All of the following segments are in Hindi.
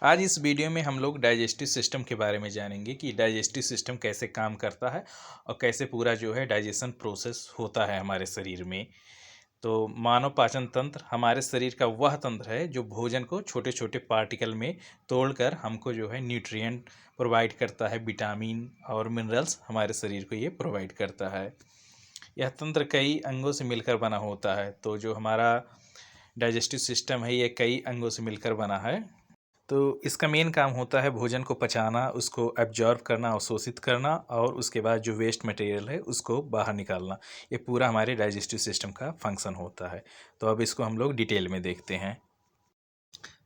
आज इस वीडियो में हम लोग डाइजेस्टिव सिस्टम के बारे में जानेंगे कि डाइजेस्टिव सिस्टम कैसे काम करता है और कैसे पूरा जो है डाइजेशन प्रोसेस होता है हमारे शरीर में। तो मानव पाचन तंत्र हमारे शरीर का वह तंत्र है जो भोजन को छोटे छोटे पार्टिकल में तोड़कर हमको जो है न्यूट्रिएंट प्रोवाइड करता है, विटामिन और मिनरल्स हमारे शरीर को ये प्रोवाइड करता है। यह तंत्र कई अंगों से मिलकर बना होता है। तो जो हमारा डाइजेस्टिव सिस्टम है ये कई अंगों से मिलकर बना है। तो इसका मेन काम होता है भोजन को पचाना, उसको एब्जॉर्ब करना, अवशोषित करना और उसके बाद जो वेस्ट मटेरियल है उसको बाहर निकालना। ये पूरा हमारे डाइजेस्टिव सिस्टम का फंक्शन होता है। तो अब इसको हम लोग डिटेल में देखते हैं।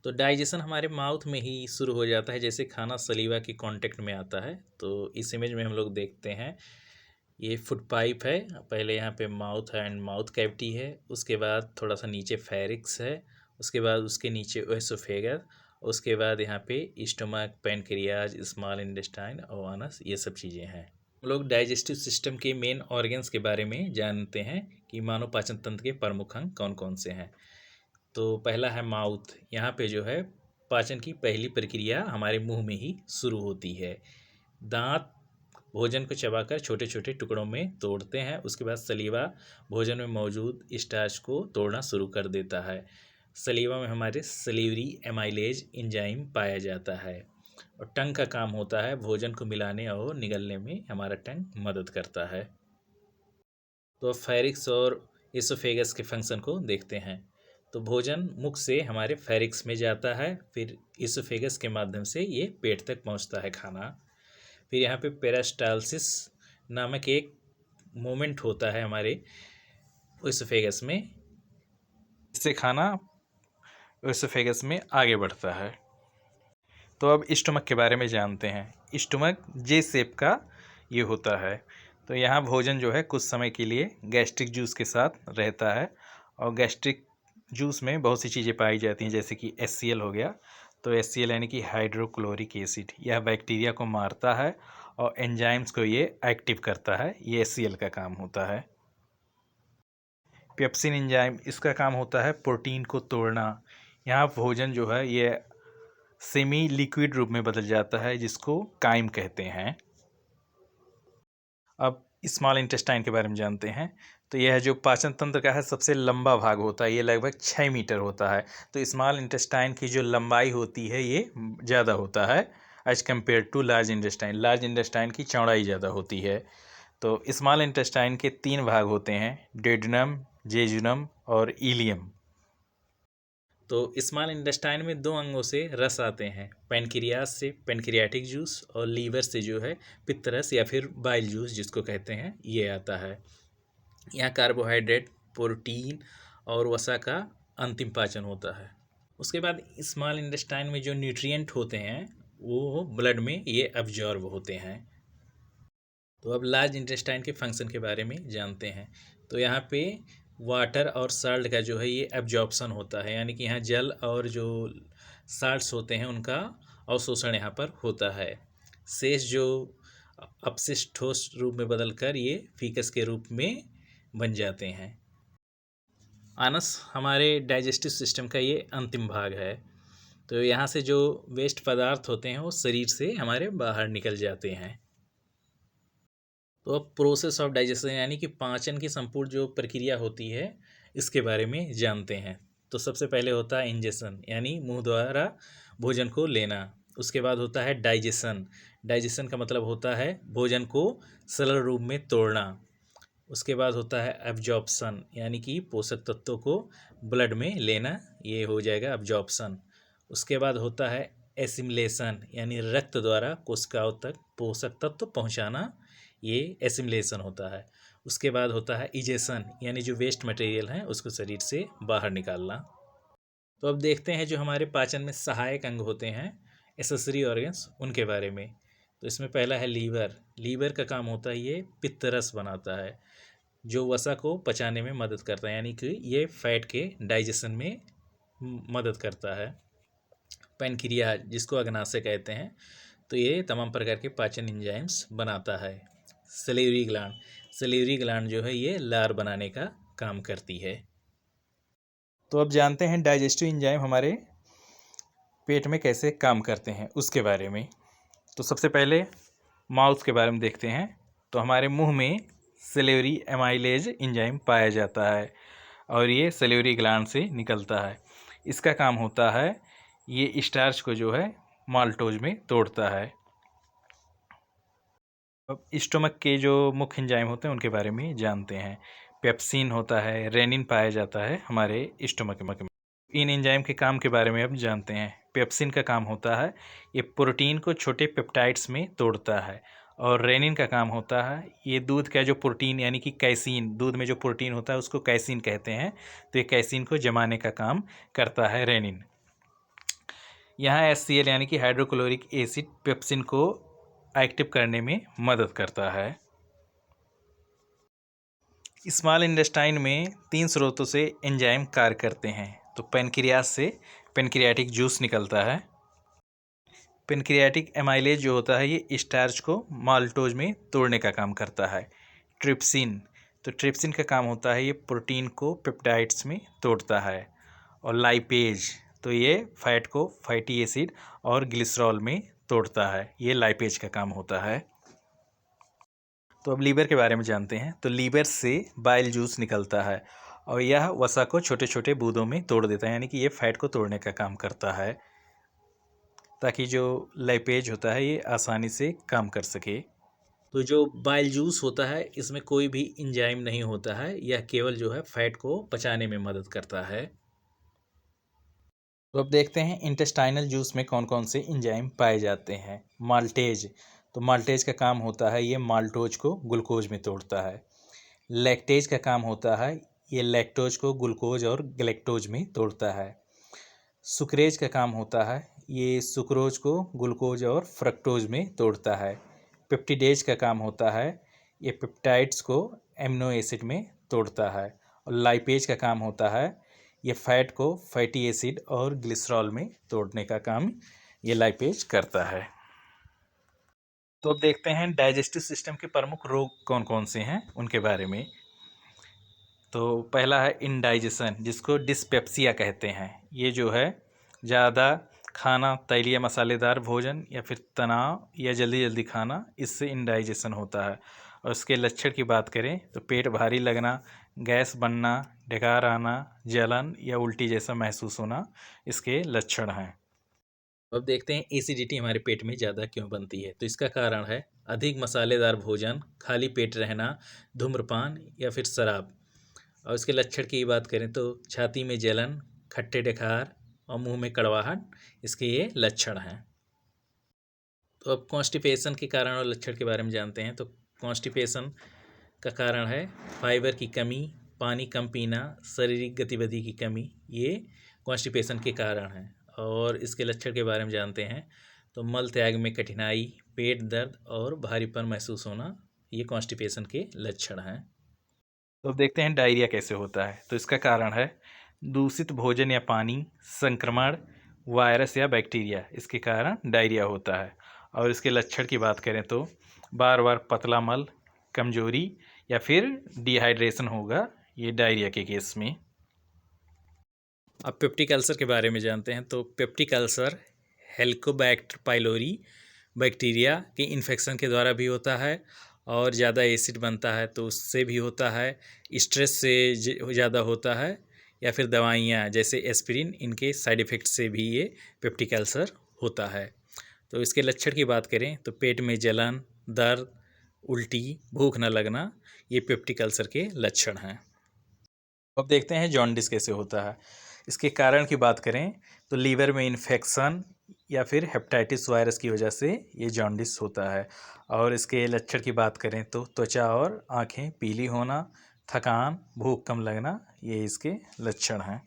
तो डाइजेशन हमारे माउथ में ही शुरू हो जाता है, जैसे खाना सलीवा के कांटेक्ट में आता है। तो इस इमेज में हम लोग देखते हैं ये फूड पाइप है। पहले यहाँ पे माउथ एंड माउथ कैविटी है, उसके बाद थोड़ा सा नीचे फेरिक्स है, उसके बाद उसके नीचे ओएसोफेगस, उसके बाद यहाँ पे स्टमक, पैनक्रियाज, स्मॉल इंटेस्टाइन और अनस, ये सब चीज़ें हैं। हम लोग डाइजेस्टिव सिस्टम के मेन ऑर्गन्स के बारे में जानते हैं कि मानव पाचन तंत्र के प्रमुख अंग कौन कौन से हैं। तो पहला है माउथ। यहाँ पे जो है पाचन की पहली प्रक्रिया हमारे मुंह में ही शुरू होती है। दांत भोजन को चबाकर छोटे छोटे टुकड़ों में तोड़ते हैं। उसके बाद सलीवा भोजन में मौजूद स्टार्च को तोड़ना शुरू कर देता है। सलीवा में हमारे सलीवरी एमाइलेज एंजाइम पाया जाता है। और टंग का काम होता है भोजन को मिलाने और निगलने में हमारा टंग मदद करता है। तो अब फेरिक्स और एसोफेगस के फंक्शन को देखते हैं। तो भोजन मुख से हमारे फेरिक्स में जाता है, फिर एसोफेगस के माध्यम से ये पेट तक पहुंचता है खाना। फिर यहाँ पे पेरिस्टालसिस नामक एक मोमेंट होता है हमारे एसोफेगस में, इससे खाना एसोफेगस में आगे बढ़ता है। तो अब स्टमक के बारे में जानते हैं। स्टमक जे शेप का ये होता है। तो यहाँ भोजन जो है कुछ समय के लिए गैस्ट्रिक जूस के साथ रहता है और गैस्ट्रिक जूस में बहुत सी चीज़ें पाई जाती हैं, जैसे कि HCl हो गया। तो HCl यानी कि हाइड्रोक्लोरिक एसिड, यह बैक्टीरिया को मारता है और एंजाइम्स को ये एक्टिव करता है। ये HCl का काम होता है। पेप्सिन एंजाइम, इसका काम होता है प्रोटीन को तोड़ना। यहाँ भोजन जो है ये सेमी लिक्विड रूप में बदल जाता है, जिसको काइम कहते हैं। अब स्मॉल इंटेस्टाइन के बारे में जानते हैं। तो यह जो पाचन तंत्र का है सबसे लंबा भाग होता है, ये लगभग 6 मीटर होता है। तो स्मॉल इंटेस्टाइन की जो लंबाई होती है ये ज़्यादा होता है as compare to large intestine. Large intestine की चौड़ाई ज़्यादा होती है। तो स्मॉल इंटेस्टाइन के 3 भाग होते हैं, डेड्यूनम, जेजुनम और इलियम। तो स्मॉल इंटेस्टाइन में 2 अंगों से रस आते हैं, पैनक्रियास से पैनक्रियाटिक जूस और लीवर से जो है पित्तरस या फिर बाइल जूस जिसको कहते हैं ये आता है। यहाँ कार्बोहाइड्रेट, प्रोटीन और वसा का अंतिम पाचन होता है। उसके बाद स्मॉल इंटेस्टाइन में जो न्यूट्रिएंट होते हैं वो ब्लड में ये अब्जॉर्ब होते हैं। तो अब लार्ज इंटेस्टाइन के फंक्शन के बारे में जानते हैं। तो यहाँ पे वाटर और साल्ट का जो है ये एब्जॉर्प्शन होता है, यानी कि यहाँ जल और जो साल्ट्स होते हैं उनका अवशोषण यहाँ पर होता है। शेष जो अपशिष्ट ठोस रूप में बदलकर ये फीकस के रूप में बन जाते हैं। आनस हमारे डाइजेस्टिव सिस्टम का ये अंतिम भाग है। तो यहाँ से जो वेस्ट पदार्थ होते हैं वो शरीर से हमारे बाहर निकल जाते हैं। तो अब प्रोसेस ऑफ डाइजेशन यानी कि पाचन की संपूर्ण जो प्रक्रिया होती है इसके बारे में जानते हैं। तो सबसे पहले होता है इंजेशन, यानी मुंह द्वारा भोजन को लेना। उसके बाद होता है डाइजेशन। डाइजेशन का मतलब होता है भोजन को सरल रूप में तोड़ना। उसके बाद होता है एब्जॉर्प्शन, यानी कि पोषक तत्वों को ब्लड में लेना, ये हो जाएगा एब्जॉर्प्शन। उसके बाद होता है एसिमिलेशन, यानी रक्त द्वारा कोशिकाओं तक पोषक तत्व पहुंचाना, ये एसिमिलेशन होता है। उसके बाद होता है इजेशन, यानी जो वेस्ट मटेरियल है उसको शरीर से बाहर निकालना। तो अब देखते हैं जो हमारे पाचन में सहायक अंग होते हैं, एसेसरी ऑर्गन्स, उनके बारे में। तो इसमें पहला है लीवर। लीवर का काम होता है ये पित्त रस बनाता है जो वसा को पचाने में मदद करता है, यानी कि ये फैट के डाइजेशन में मदद करता है। पैनक्रियाज, जिसको अग्नाशय कहते हैं, तो ये तमाम प्रकार के पाचन एंजाइम्स बनाता है। सलीवरी ग्लैंड, सलीवरी ग्लैंड जो है ये लार बनाने का काम करती है। तो अब जानते हैं डाइजेस्टिव एंजाइम हमारे पेट में कैसे काम करते हैं उसके बारे में। तो सबसे पहले माउथ के बारे में देखते हैं। तो हमारे मुंह में सेलेवरी एमाइलेज एंजाइम पाया जाता है और ये सेलेवरी ग्लैंड से निकलता है। इसका काम होता है ये स्टार्च को जो है माल्टोज में तोड़ता है। अब स्टोमक के जो मुख्य एंजाइम होते हैं उनके बारे में जानते हैं। पेप्सिन होता है, रेनिन पाया जाता है हमारे स्टोमक में। इन एंजाइम के काम के बारे में अब जानते हैं। पेप्सिन का काम होता है ये प्रोटीन को छोटे पेप्टाइड्स में तोड़ता है और रेनिन का काम होता है ये दूध का जो प्रोटीन यानी कि कैसीन, दूध में जो प्रोटीन होता है उसको कैसीन कहते हैं, तो ये कैसीन को जमाने का काम करता है रेनिन। यहाँ HCl यानी कि हाइड्रोक्लोरिक एसिड पेप्सिन को एक्टिव करने में मदद करता है। स्मॉल इंटेस्टाइन में 3 स्रोतों से एंजाइम कार्य करते हैं। तो पेनक्रियास से पेनक्रियाटिक जूस निकलता है। पेनक्रियाटिक एमाइलेज जो होता है ये स्टार्च को माल्टोज में तोड़ने का काम करता है। ट्रिप्सिन, तो ट्रिप्सिन का काम होता है ये प्रोटीन को पेप्टाइड्स में तोड़ता है। और लाइपेज, तो ये फैट को फैटी एसिड और ग्लिसरॉल में तोड़ता है, ये लाइपेज का काम होता है। तो अब लीवर के बारे में जानते हैं। तो लीवर से बाइल जूस निकलता है और यह वसा को छोटे छोटे बूंदों में तोड़ देता है, यानी कि ये फैट को तोड़ने का काम करता है ताकि जो लाइपेज होता है ये आसानी से काम कर सके। तो जो बाइल जूस होता है इसमें कोई भी एंजाइम नहीं होता है, यह केवल जो है फैट को पचाने में मदद करता है। तो अब देखते हैं इंटेस्टाइनल जूस में कौन कौन से एंजाइम पाए जाते हैं। माल्टेज, तो माल्टेज का काम होता है ये माल्टोज को ग्लूकोज में तोड़ता है। लैक्टेज का काम होता है ये लैक्टोज को ग्लूकोज और गैलेक्टोज में तोड़ता है। सुक्रेज का काम होता है ये सुक्रोज को ग्लूकोज और फ्रक्टोज में तोड़ता है। पेप्टिडेज का काम होता है ये पेप्टाइड्स को एमिनो एसिड में तोड़ता है। और लाइपेज का काम होता है ये फैट को फैटी एसिड और ग्लिसरॉल में तोड़ने का काम ये लाइपेज करता है। तो अब देखते हैं डाइजेस्टिव सिस्टम के प्रमुख रोग कौन कौन से हैं उनके बारे में। तो पहला है इंडाइजेशन, जिसको डिस्पेप्सिया कहते हैं। ये जो है ज़्यादा खाना, तैलीय मसालेदार भोजन या फिर तनाव या जल्दी जल्दी खाना, इससे इंडाइजेशन होता है। और उसके लक्षण की बात करें तो पेट भारी लगना, गैस बनना, डकार आना, जलन या उल्टी जैसा महसूस होना इसके लक्षण हैं। अब देखते हैं एसिडिटी हमारे पेट में ज़्यादा क्यों बनती है। तो इसका कारण है अधिक मसालेदार भोजन, खाली पेट रहना, धूम्रपान या फिर शराब। और उसके लक्षण की बात करें तो छाती में जलन, खट्टे डकार और मुंह में कड़वाहट, इसके ये लक्षण हैं। तो अब कॉन्स्टिपेशन के कारण और लक्षण के बारे में जानते हैं। तो कॉन्स्टिपेशन का कारण है फाइबर की कमी, पानी कम पीना, शारीरिक गतिविधि की कमी, ये कॉन्स्टिपेशन के कारण हैं। और इसके लक्षण के बारे में जानते हैं। तो मल त्याग में कठिनाई, पेट दर्द और भारीपन महसूस होना, ये कॉन्स्टिपेशन के लक्षण हैं। तो अब देखते हैं डायरिया कैसे होता है। तो इसका कारण है दूषित भोजन या पानी, संक्रमण, वायरस या बैक्टीरिया, इसके कारण डायरिया होता है। और इसके लक्षण की बात करें तो बार बार पतला मल, कमजोरी या फिर डिहाइड्रेशन होगा, ये डायरिया के केस में। अब पेप्टिक अल्सर के बारे में जानते हैं। तो peptic ulcer Helicobacter pylori bacteria के इन्फेक्शन के द्वारा भी होता है और ज़्यादा एसिड बनता है तो उससे भी होता है, स्ट्रेस से ज़्यादा होता है, या फिर दवाइयाँ जैसे एस्पिरिन, इनके साइड इफ़ेक्ट से भी ये पेप्टिक अल्सर होता है। तो इसके लक्षण की बात करें तो पेट में जलन, दर्द, उल्टी, भूख न लगना, ये पेप्टिक अल्सर के लक्षण हैं। अब देखते हैं जॉन्डिस कैसे होता है। इसके कारण की बात करें तो लीवर में इन्फेक्शन या फिर हेपेटाइटिस वायरस की वजह से ये जॉन्डिस होता है। और इसके लक्षण की बात करें तो त्वचा और आँखें पीली होना, थकान, भूख कम लगना, ये इसके लक्षण हैं।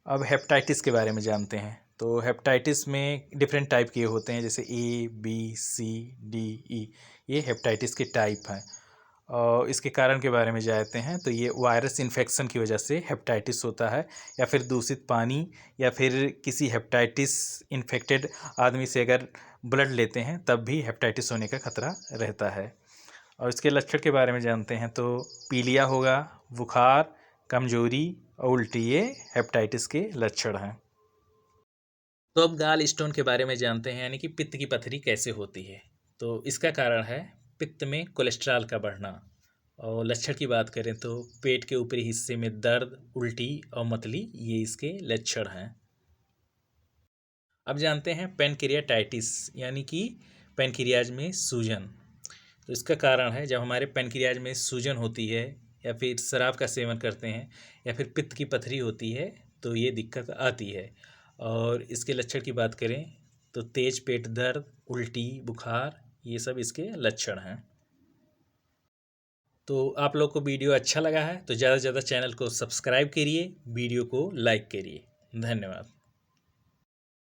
अब हेपेटाइटिस के बारे में जानते हैं। तो हेपेटाइटिस में डिफरेंट टाइप के होते हैं, जैसे A, B, C, D, E, ये हेपेटाइटिस के टाइप हैं। और इसके कारण के बारे में जानते हैं। तो ये वायरस इन्फेक्शन की वजह से हेपेटाइटिस होता है, या फिर दूषित पानी, या फिर किसी हेपेटाइटिस इन्फेक्टेड आदमी से अगर ब्लड लेते हैं तब भी हेपेटाइटिस होने का खतरा रहता है। और इसके लक्षण के बारे में जानते हैं। तो पीलिया होगा, बुखार, कमजोरी और उल्टी, ये हेपेटाइटिस के लक्षण हैं। तो अब गाल स्टोन के बारे में जानते हैं, यानी कि पित्त की पथरी कैसे होती है। तो इसका कारण है पित्त में कोलेस्ट्रॉल का बढ़ना। और लक्षण की बात करें तो पेट के ऊपरी हिस्से में दर्द, उल्टी और मतली, ये इसके लक्षण हैं। अब जानते हैं पैनक्रियाटाइटिस, यानी कि पैनक्रियाज में सूजन। तो इसका कारण है जब हमारे पैनक्रियाज में सूजन होती है, या फिर शराब का सेवन करते हैं, या फिर पित्त की पथरी होती है, तो ये दिक्कत आती है। और इसके लक्षण की बात करें तो तेज पेट दर्द, उल्टी, बुखार, ये सब इसके लक्षण हैं। तो आप लोग को वीडियो अच्छा लगा है तो ज़्यादा से ज़्यादा चैनल को सब्सक्राइब करिए, वीडियो को लाइक करिए। धन्यवाद।